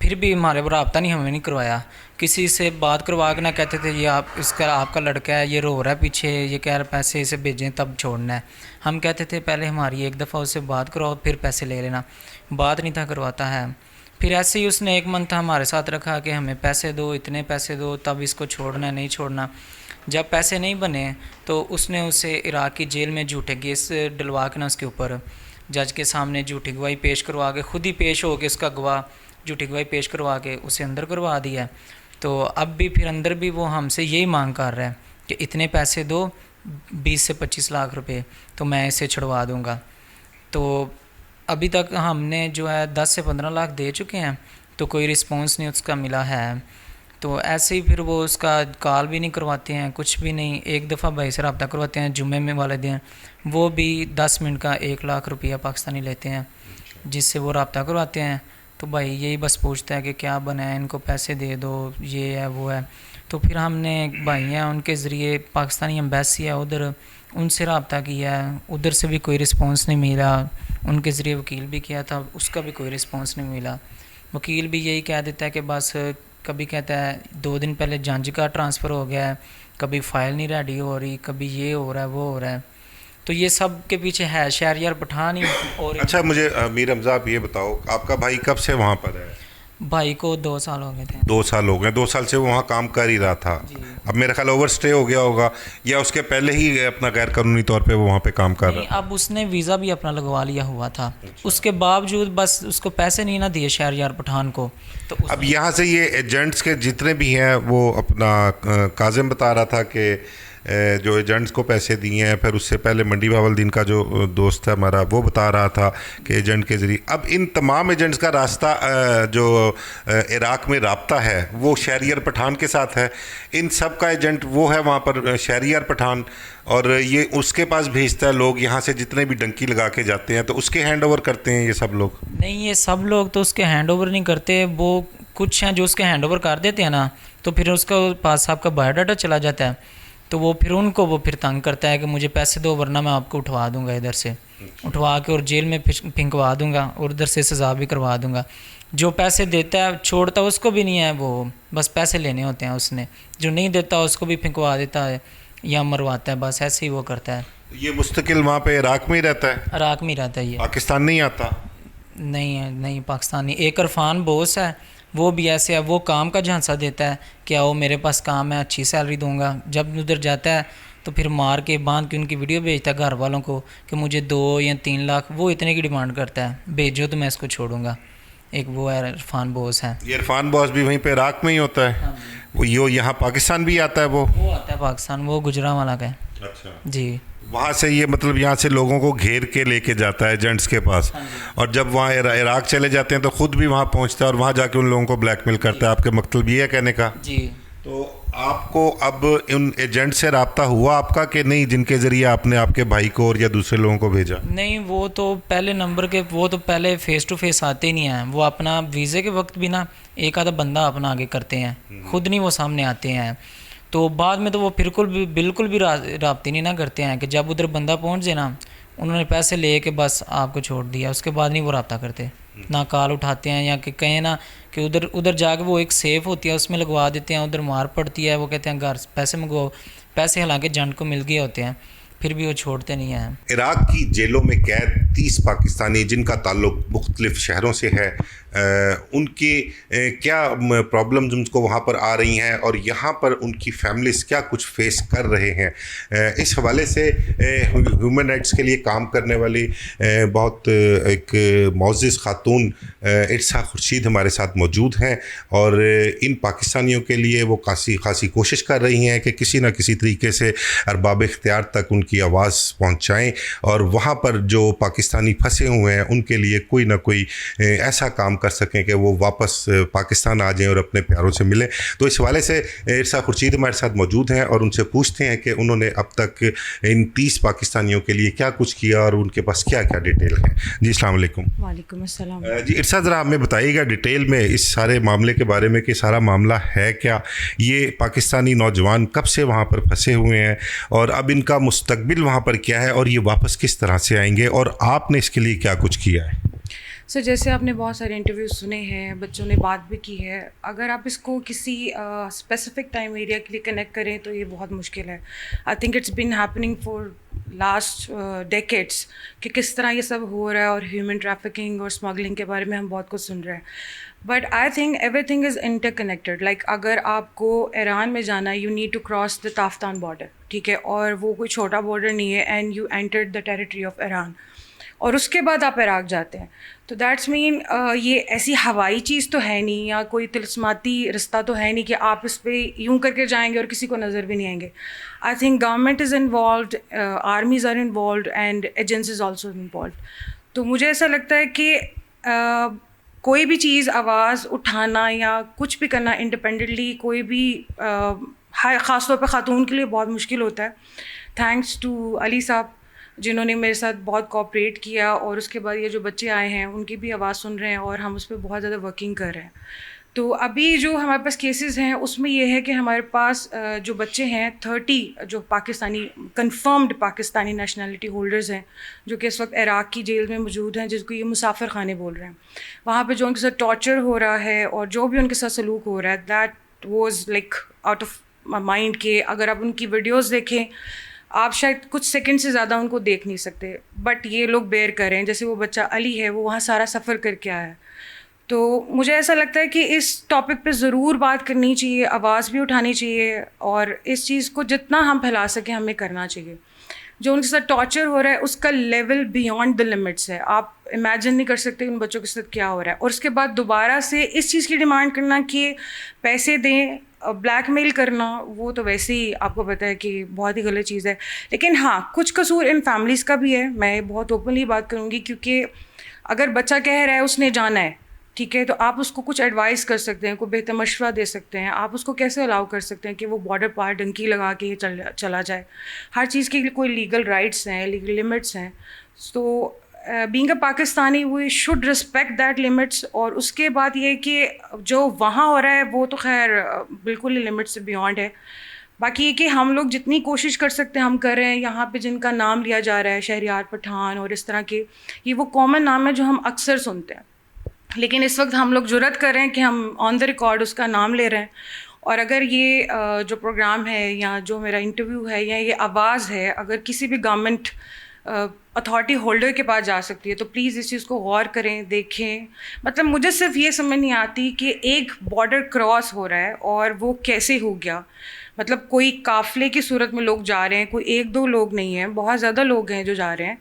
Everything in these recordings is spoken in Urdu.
پھر بھی ہمارے وہ رابطہ نہیں ہمیں نہیں کروایا. کسی سے بات کروا کے نہ کہتے تھے یہ آپ کا لڑکا ہے, یہ رو رہا ہے پیچھے, یہ کہہ رہا پیسے اسے بھیجیں تب چھوڑنا ہے. ہم کہتے تھے پہلے ہماری ایک دفعہ اس سے بات کرواؤ پھر پیسے لے لینا. بات نہیں تھا کرواتا ہے. پھر ایسے ہی اس نے 1 منتھ ہمارے ساتھ رکھا کہ ہمیں پیسے دو, اتنے پیسے دو, تب اس کو چھوڑنا ہے نہیں چھوڑنا. جب پیسے نہیں بنے تو اس نے اسے عراق کی جیل میں جھوٹے کیس ڈلوا کے نا اس کے اوپر جج کے سامنے جھوٹی گواہی پیش کروا کے, خود ہی پیش ہو کے اس کا گواہ جھوٹی گواہی پیش کروا کے اسے اندر کروا دیا. تو اب بھی پھر اندر بھی وہ ہم سے یہی مانگ کر رہا ہے کہ اتنے پیسے دو, 20 سے 25 لاکھ روپے, تو میں اسے چھڑوا دوں گا. تو ابھی تک ہم نے جو ہے 10 سے 15 لاکھ دے چکے ہیں, تو کوئی رسپانس نہیں اس کا ملا ہے. تو ایسے ہی پھر وہ اس کا کال بھی نہیں کرواتے ہیں, کچھ بھی نہیں. ایک دفعہ بھائی سے رابطہ کرواتے ہیں جمعے میں والے دن, وہ بھی 10 منٹ کا 1 لاکھ روپیہ پاکستانی لیتے ہیں جس سے وہ رابطہ کرواتے ہیں. تو بھائی یہی بس پوچھتا ہے کہ کیا بنا ہے, ان کو پیسے دے دو, یہ ہے وہ ہے. تو پھر ہم نے بھائی ہیں ان کے ذریعے پاکستانی ایمبیسی ہے ادھر, ان سے رابطہ کیا ہے, ادھر سے بھی کوئی رسپانس نہیں ملا. ان کے ذریعے وکیل بھی کیا تھا, اس کا بھی کوئی رسپانس نہیں ملا. وکیل بھی یہی کہہ دیتا ہے کہ بس کبھی کہتا ہے 2 دن پہلے جج کا ٹرانسفر ہو گیا ہے, کبھی فائل نہیں ریڈی ہو رہی, کبھی یہ ہو رہا ہے وہ ہو رہا ہے. تو یہ سب کے پیچھے ہے شہریار پٹھان ہی. اور اچھا مجھے میر حمزہ آپ یہ بتاؤ, آپ کا بھائی کب سے وہاں پر ہے؟ بھائی کو 2 سال ہو گئے تھے. 2 سال ہو گئے. 2 سال سے وہ وہاں کام کر ہی رہا تھا. اب میرا خیال اوور اسٹے ہو گیا ہوگا, یا اس کے پہلے ہی اپنا غیر قانونی طور پہ وہ وہاں پہ کام کر رہا تھا؟ اب اس نے ویزا بھی اپنا لگوا لیا ہوا تھا. اس کے باوجود بس اس کو پیسے نہیں نہ دیے شہریار پٹھان کو. تو اب یہاں سے یہ ایجنٹس کے جتنے بھی ہیں, وہ اپنا کاظم بتا رہا تھا کہ جو ایجنٹس کو پیسے دیے ہیں, پھر اس سے پہلے منڈی باول جو دوست ہے ہمارا وہ بتا رہا تھا کہ ایجنٹ کے ذریعے. اب ان تمام ایجنٹس کا راستہ جو عراق میں رابطہ ہے وہ شہریار پٹھان کے ساتھ ہے. ان سب کا ایجنٹ وہ ہے وہاں پر شہریار پٹھان, اور یہ اس کے پاس بھیجتا ہے لوگ. یہاں سے جتنے بھی ڈنکی لگا کے جاتے ہیں تو اس کے ہینڈ اوور کرتے ہیں یہ سب لوگ. نہیں, یہ سب لوگ تو اس کے ہینڈ اوور نہیں کرتے. وہ کچھ ہیں جو اس کے ہینڈ اوور کر دیتے ہیں نا, تو پھر اس کا پاس صاحب کا بایو ڈاٹا چلا جاتا ہے. تو وہ پھر ان کو وہ پھر تنگ کرتا ہے کہ مجھے پیسے دو ورنہ میں آپ کو اٹھوا دوں گا, ادھر سے اٹھوا کے اور جیل میں پھنکوا دوں گا, اور ادھر سے سزا بھی کروا دوں گا. جو پیسے دیتا ہے چھوڑتا اس کو بھی نہیں ہے, وہ بس پیسے لینے ہوتے ہیں اس نے. جو نہیں دیتا اس کو بھی پھنکوا دیتا ہے یا مرواتا ہے, بس ایسے ہی وہ کرتا ہے. یہ مستقل وہاں پہ عراق میں ہی رہتا ہے؟ عراق میں ہی رہتا ہے یہ, پاکستان نہیں آتا؟ نہیں پاکستانی. ایک عرفان بوس ہے, وہ بھی ایسے ہے, وہ کام کا جھانسا دیتا ہے کہ آؤ میرے پاس کام ہے, اچھی سیلری دوں گا. جب ادھر جاتا ہے تو پھر مار کے باندھ کے ان کی ویڈیو بھیجتا ہے گھر والوں کو کہ مجھے 2 یا 3 لاکھ, وہ اتنے کی ڈیمانڈ کرتا ہے, بھیجو تو میں اس کو چھوڑوں گا. ایک وہ ہے عرفان بوس ہے. یہ عرفان بوس بھی وہیں پہ عراق میں ہی ہوتا ہے؟ وہ یہاں پاکستان بھی آتا ہے؟ وہ آتا ہے پاکستان, وہ گجرانوالہ کا ہے. اچھا جی. وہاں سے یہ مطلب یہاں سے لوگوں کو گھیر کے لے کے جاتا ہے ایجنٹس کے پاس, اور جب وہاں عراق چلے جاتے ہیں تو خود بھی وہاں پہنچتا ہے اور وہاں جا کے ان لوگوں کو بلیک میل کرتا ہے. آپ کے مطلب یہ ہے کہنے کا؟ جی. تو آپ کو اب ان ایجنٹ سے رابطہ ہوا آپ کا کہ نہیں, جن کے ذریعے آپ نے آپ کے بھائی کو اور یا دوسرے لوگوں کو بھیجا؟ نہیں, وہ تو پہلے نمبر کے, وہ تو پہلے فیس ٹو فیس آتے ہی نہیں ہیں. وہ اپنا ویزے کے وقت بھی نا ایک آدھا بندہ اپنا آگے کرتے ہیں, خود نہیں وہ سامنے آتے ہیں. تو بعد میں تو وہ بالکل بھی رابطے نہیں نہ کرتے ہیں کہ جب ادھر بندہ پہنچ جائے نا, انہوں نے پیسے لے کے بس آپ کو چھوڑ دیا, اس کے بعد نہیں وہ رابطہ کرتے, نہ کال اٹھاتے ہیں, یا کہ کہیں نا کہ ادھر جا کے وہ ایک سیف ہوتی ہے اس میں لگوا دیتے ہیں, ادھر مار پڑتی ہے, وہ کہتے ہیں گھر پیسے منگواؤ. پیسے حالانکہ جنٹ کو مل گئے ہوتے ہیں, پھر بھی وہ چھوڑتے نہیں ہیں. عراق کی جیلوں میں قید 30 پاکستانی جن کا تعلق مختلف شہروں سے ہے, ان کی کیا پرابلمز ان کو وہاں پر آ رہی ہیں, اور یہاں پر ان کی فیملیز کیا کچھ فیس کر رہے ہیں, اس حوالے سے ہیومن رائٹس کے لیے کام کرنے والی بہت ایک معزز خاتون ارسا خورشید ہمارے ساتھ موجود ہیں, اور ان پاکستانیوں کے لیے وہ خاصی کوشش کر رہی ہیں کہ کسی نہ کسی طریقے سے ارباب اختیار تک ان کی آواز پہنچائیں, اور وہاں پر جو پاکستانی پھنسے ہوئے ہیں ان کے لیے کوئی نہ کوئی ایسا کام کر سکیں کہ وہ واپس پاکستان آ جائیں اور اپنے پیاروں سے ملیں. تو اس حوالے سے ارسا خورشید ہمارے ساتھ موجود ہیں, اور ان سے پوچھتے ہیں کہ انہوں نے اب تک ان 30 پاکستانیوں کے لیے کیا کچھ کیا اور ان کے پاس کیا کیا ڈیٹیل ہے. جی السلام علیکم. وعلیکم السلام. جی ارسا, ذرا ہمیں بتائیے گا ڈیٹیل میں اس سارے معاملے کے بارے میں کہ سارا معاملہ ہے کیا, یہ پاکستانی نوجوان کب سے وہاں پر پھنسے ہوئے ہیں, اور اب ان کا مستقبل وہاں پر کیا ہے, اور یہ واپس کس طرح سے آئیں گے, اور آپ نے اس کے لیے کیا کچھ کیا ہے؟ سر جیسے آپ نے بہت سارے انٹرویوز سنے ہیں, بچوں نے بات بھی کی ہے, اگر آپ اس کو کسی اسپیسیفک ٹائم ایریا کے لیے کنیکٹ کریں تو یہ بہت مشکل ہے. I think it's been happening for last decades کہ کس طرح یہ سب ہو رہا ہے, اور ہیومن ٹریفکنگ اور اسمگلنگ کے بارے میں ہم بہت کچھ سن رہے ہیں. But I think everything is interconnected. Like اگر آپ کو ایران میں جانا ہے, you need to cross the Taftan border, ٹھیک ہے, اور وہ کوئی چھوٹا بارڈر نہیں ہے, and you entered the territory of Iran, اور اس کے بعد آپ عراق جاتے ہیں. تو دیٹس مین یہ ایسی ہوائی چیز تو ہے نہیں, یا کوئی طلسماتی رستہ تو ہے نہیں کہ آپ اس پہ یوں کر کے جائیں گے اور کسی کو نظر بھی نہیں آئیں گے. I think government is involved, armies are involved, and agencies also involved. تو مجھے ایسا لگتا ہے کہ کوئی بھی چیز آواز اٹھانا یا کچھ بھی کرنا انڈیپینڈنٹلی کوئی بھی خاص طور پہ خاتون کے لیے بہت مشکل ہوتا ہے. تھینکس ٹو علی صاحب جنہوں نے میرے ساتھ بہت کوآپریٹ کیا, اور اس کے بعد یہ جو بچے آئے ہیں ان کی بھی آواز سن رہے ہیں, اور ہم اس پہ بہت زیادہ ورکنگ کر رہے ہیں. تو ابھی جو ہمارے پاس کیسز ہیں اس میں یہ ہے کہ ہمارے پاس جو بچے ہیں 30 جو Pakistani confirmed Pakistani nationality holders ہیں, جو کہ اس وقت عراق کی جیل میں موجود ہیں, جس کو یہ مسافر خانے بول رہے ہیں. وہاں پہ جو ان کے ساتھ ٹارچر ہو رہا ہے اور جو بھی ان کے ساتھ سلوک ہو رہا ہے, that was like out of mind. کہ اگر آپ ان کی ویڈیوز دیکھیں, آپ شاید کچھ سیکنڈ سے زیادہ ان کو دیکھ نہیں سکتے, بٹ یہ لوگ بیئر کر رہے ہیں. جیسے وہ بچہ علی ہے, وہ وہاں سارا سفر کر کے آیا ہے. تو مجھے ایسا لگتا ہے کہ اس ٹاپک پہ ضرور بات کرنی چاہیے, آواز بھی اٹھانی چاہیے, اور اس چیز کو جتنا ہم پھیلا سکیں ہمیں کرنا چاہیے. جو ان کے ساتھ ٹارچر ہو رہا ہے اس کا لیول بیانڈ دا لمٹس ہے. آپ امیجن نہیں کر سکتے ان بچوں کے ساتھ کیا ہو رہا ہے. اور اس کے بعد دوبارہ سے اس چیز کی ڈیمانڈ کرنا کہ پیسے دیں, بلیک میل کرنا, وہ تو ویسے ہی آپ کو پتہ ہے کہ بہت ہی غلط چیز ہے. لیکن ہاں, کچھ قصور ان فیملیز کا بھی ہے. میں بہت اوپنلی بات کروں گی, کیونکہ اگر بچہ کہہ رہا ہے اس نے جانا ہے, ٹھیک ہے, تو آپ اس کو کچھ ایڈوائز کر سکتے ہیں, کوئی بہتر مشورہ دے سکتے ہیں. آپ اس کو کیسے الاؤ کر سکتے ہیں کہ وہ بارڈر پار ڈنکی لگا کے چلا جائے. ہر چیز کے کوئی لیگل رائٹس ہیں, لیگل لمٹس ہیں. تو being a Pakistani we should respect that limits. اور اس کے بعد یہ کہ جو وہاں ہو رہا ہے وہ تو خیر بالکل ہی لمٹ سے بیانڈ ہے. باقی یہ کہ ہم لوگ جتنی کوشش کر سکتے ہیں ہم کر رہے ہیں. یہاں پہ جن کا نام لیا جا رہا ہے, شہریار پٹھان اور اس طرح کے, یہ وہ کامن نام ہے جو ہم اکثر سنتے ہیں. لیکن اس وقت ہم لوگ جرات کر رہے ہیں کہ ہم آن دا ریکارڈ اس کا نام لے رہے ہیں. اور اگر یہ جو پروگرام ہے یا جو میرا انٹرویو ہے یا یہ آواز ہے اگر کسی بھی گورنمنٹ اتھارٹی ہولڈر کے پاس جا سکتی ہے تو پلیز اس چیز کو غور کریں, دیکھیں. مطلب مجھے صرف یہ سمجھ نہیں آتی کہ ایک بارڈر کراس ہو رہا ہے اور وہ کیسے ہو گیا. مطلب کوئی قافلے کی صورت میں لوگ جا رہے ہیں, کوئی ایک دو لوگ نہیں ہیں, بہت زیادہ لوگ ہیں جو جا رہے ہیں.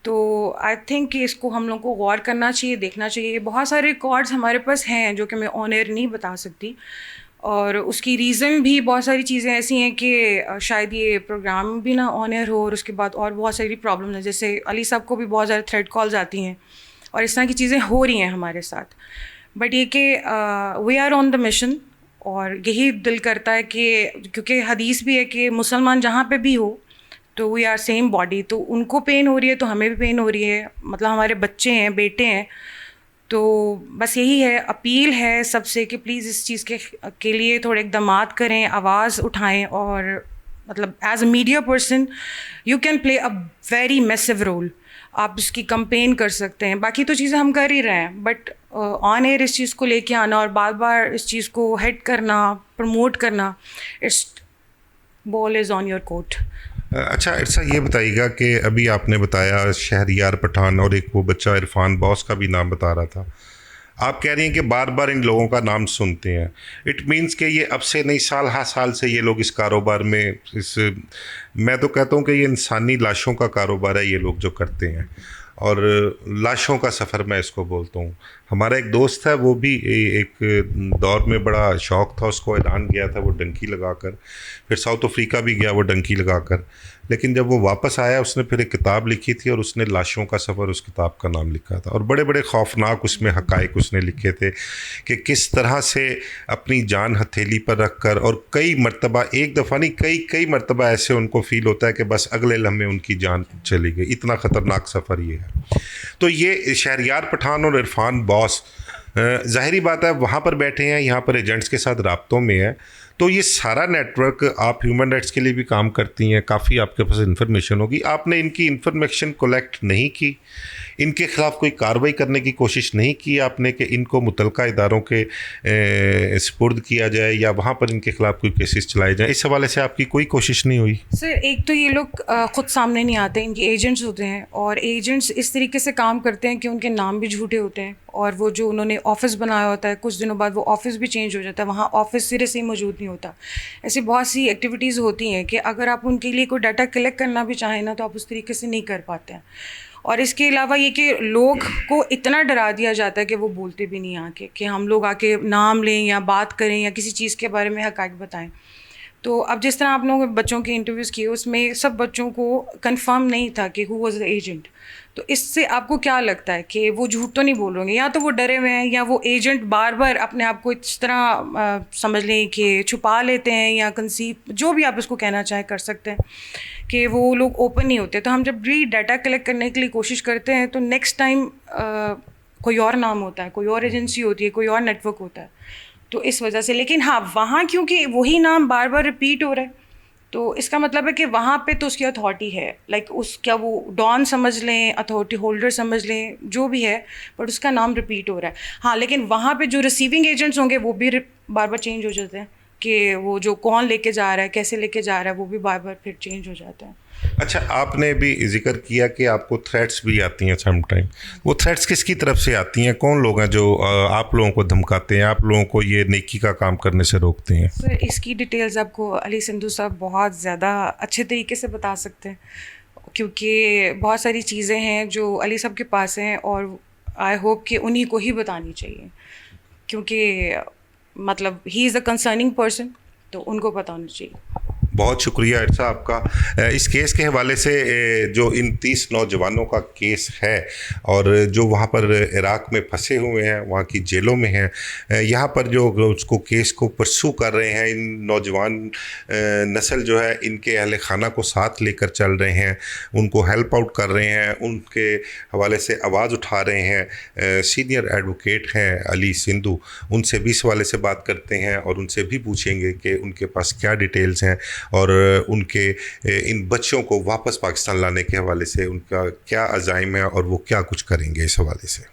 تو آئی تھنک کہ اس کو ہم لوگوں کو غور کرنا چاہیے, دیکھنا چاہیے. بہت سارے ریکارڈز ہمارے پاس ہیں جو کہ میں آن ایئر نہیں بتا سکتی, اور اس کی ریزن بھی بہت ساری چیزیں ایسی ہیں کہ شاید یہ پروگرام بھی نہ آن ایئر ہو, اور اس کے بعد اور بہت ساری پرابلمز ہیں. جیسے علی صاحب کو بھی بہت زیادہ تھریٹ کالز آتی ہیں, اور اس طرح کی چیزیں ہو رہی ہیں ہمارے ساتھ. بٹ یہ کہ we are on the mission, اور یہی دل کرتا ہے کہ کیونکہ حدیث بھی ہے کہ مسلمان جہاں پہ بھی ہو تو وی آر سیم باڈی. تو ان کو پین ہو رہی ہے تو ہمیں بھی پین ہو رہی ہے, مطلب ہمارے بچے ہیں, بیٹے ہیں. تو بس یہی ہے, اپیل ہے سب سے کہ پلیز اس چیز کے لیے تھوڑے اقدامات کریں, آواز اٹھائیں. اور مطلب as a media person you can play a very massive role. آپ اس کی کمپین کر سکتے ہیں. باقی تو چیزیں ہم کر ہی رہے ہیں, بٹ آن ایئر اس چیز کو لے کے آنا اور بار بار اس چیز کو ہیڈ کرنا, پروموٹ کرنا, it's ball is on your court. اچھا ارسا, یہ بتائیے گا کہ ابھی آپ نے بتایا شہریار پٹھان اور ایک وہ بچہ عرفان باس کا بھی نام بتا رہا تھا. آپ کہہ رہی ہیں کہ بار بار ان لوگوں کا نام سنتے ہیں. اٹ مینس کہ یہ اب سے نہیں, سال ہر سال سے یہ لوگ اس کاروبار میں, میں تو کہتا ہوں کہ یہ انسانی لاشوں کا کاروبار ہے یہ لوگ جو کرتے ہیں, اور لاشوں کا سفر میں اس کو بولتا ہوں. ہمارا ایک دوست ہے, وہ بھی ایک دور میں بڑا شوق تھا اس کو, ایران گیا تھا وہ ڈنکی لگا کر, پھر ساؤتھ افریقہ بھی گیا وہ ڈنکی لگا کر. لیکن جب وہ واپس آیا اس نے پھر ایک کتاب لکھی تھی, اور اس نے لاشوں کا سفر اس کتاب کا نام لکھا تھا, اور بڑے بڑے خوفناک اس میں حقائق اس نے لکھے تھے کہ کس طرح سے اپنی جان ہتھیلی پر رکھ کر, اور کئی مرتبہ, ایک دفعہ نہیں کئی مرتبہ ایسے ان کو فیل ہوتا ہے کہ بس اگلے لمحے ان کی جان چلی گئی. اتنا خطرناک سفر یہ ہے. تو یہ شہریار پٹھان اور عرفان باس, ظاہری بات ہے وہاں پر بیٹھے ہیں, یہاں پر ایجنٹس کے ساتھ رابطوں میں ہے. تو یہ سارا نیٹ ورک, آپ ہیومن رائٹس کے لیے بھی کام کرتی ہیں, کافی آپ کے پاس انفارمیشن ہوگی. آپ نے ان کی انفارمیشن کلیکٹ نہیں کی, ان کے خلاف کوئی کارروائی کرنے کی کوشش نہیں کی آپ نے کہ ان کو متعلقہ اداروں کے سپرد کیا جائے یا وہاں پر ان کے خلاف کوئی کیسز چلائے جائیں؟ اس حوالے سے آپ کی کوئی کوشش نہیں ہوئی؟ سر ایک تو یہ لوگ خود سامنے نہیں آتے, ان کے ایجنٹس ہوتے ہیں, اور ایجنٹس اس طریقے سے کام کرتے ہیں کہ ان کے نام بھی جھوٹے ہوتے ہیں, اور وہ جو انہوں نے آفس بنایا ہوتا ہے کچھ دنوں بعد وہ آفس بھی چینج ہو جاتا ہے, وہاں آفس سرے سے ہی موجود نہیں ہوتا. ایسی بہت سی ایکٹیویٹیز ہوتی ہیں کہ اگر آپ ان کے لیے کوئی ڈاٹا کلیکٹ کرنا بھی چاہیں نا تو آپ اس طریقے سے نہیں کر پاتے ہیں. اور اس کے علاوہ یہ کہ لوگ کو اتنا ڈرا دیا جاتا ہے کہ وہ بولتے بھی نہیں آ کے کہ ہم لوگ آ کے نام لیں یا بات کریں یا کسی چیز کے بارے میں حقائق بتائیں. تو اب جس طرح آپ لوگوں نے بچوں کے انٹرویوز کیے اس میں سب بچوں کو کنفرم نہیں تھا کہ ہو واز دا ایجنٹ. تو اس سے آپ کو کیا لگتا ہے کہ وہ جھوٹ تو نہیں بول رہے ہیں, یا تو وہ ڈرے ہوئے ہیں یا وہ ایجنٹ بار بار اپنے آپ کو اس طرح سمجھ لیں کہ چھپا لیتے ہیں یا کنسیو, جو بھی آپ اس کو کہنا چاہیں کر سکتے ہیں, کہ وہ لوگ اوپن نہیں ہوتے. تو ہم جب بھی ڈیٹا کلیکٹ کرنے کے لیے کوشش کرتے ہیں تو نیکسٹ ٹائم کوئی اور نام ہوتا ہے, کوئی اور ایجنسی ہوتی ہے, کوئی اور نیٹ ورک ہوتا ہے, تو اس وجہ سے. لیکن ہاں وہاں کیونکہ وہی نام بار بار ریپیٹ ہو رہا ہے تو اس کا مطلب ہے کہ وہاں پہ تو اس کی اتھارٹی ہے, لائک اس کیا وہ ڈان سمجھ لیں, اتھارٹی ہولڈر سمجھ لیں, جو بھی ہے, بٹ اس کا نام ریپیٹ ہو رہا ہے. ہاں لیکن وہاں پہ جو ریسیونگ ایجنٹس ہوں گے وہ بھی بار بار چینج ہو جاتے ہیں, کہ وہ جو کون لے کے جا رہا ہے, کیسے لے کے جا رہا ہے, وہ بھی بار بار پھر چینج ہو جاتے ہیں. اچھا, آپ نے بھی ذکر کیا کہ آپ کو تھریٹس بھی آتی ہیں سم ٹائم. وہ تھریٹس کس کی طرف سے آتی ہیں؟ کون لوگ ہیں جو آپ لوگوں کو دھمکاتے ہیں, آپ لوگوں کو یہ نیکی کا کام کرنے سے روکتے ہیں؟ سر اس کی ڈیٹیلز آپ کو علی سندھو صاحب بہت زیادہ اچھے طریقے سے بتا سکتے ہیں, کیونکہ بہت ساری چیزیں ہیں جو علی صاحب کے پاس ہیں, اور آئی ہوپ کہ انہیں کو ہی بتانی چاہیے, کیونکہ مطلب ہی از اے کنسرننگ پرسن, تو ان کو پتہ ہونا چاہیے. بہت شکریہ عرصہ آپ کا. اس کیس کے حوالے سے جو ان 30 نوجوانوں کا کیس ہے اور جو وہاں پر عراق میں پھنسے ہوئے ہیں, وہاں کی جیلوں میں ہیں, یہاں پر جو اس کو کیس کو پرسو کر رہے ہیں, ان نوجوان نسل جو ہے ان کے اہل خانہ کو ساتھ لے کر چل رہے ہیں, ان کو ہیلپ آؤٹ کر رہے ہیں, ان کے حوالے سے آواز اٹھا رہے ہیں. سینئر ایڈوکیٹ ہیں علی سندھو, ان سے بھی اس حوالے سے بات کرتے ہیں اور ان سے بھی پوچھیں گے کہ ان کے پاس کیا ڈیٹیلز ہیں اور ان کے ان بچوں کو واپس پاکستان لانے کے حوالے سے ان کا کیا عزائم ہے اور وہ کیا کچھ کریں گے اس حوالے سے.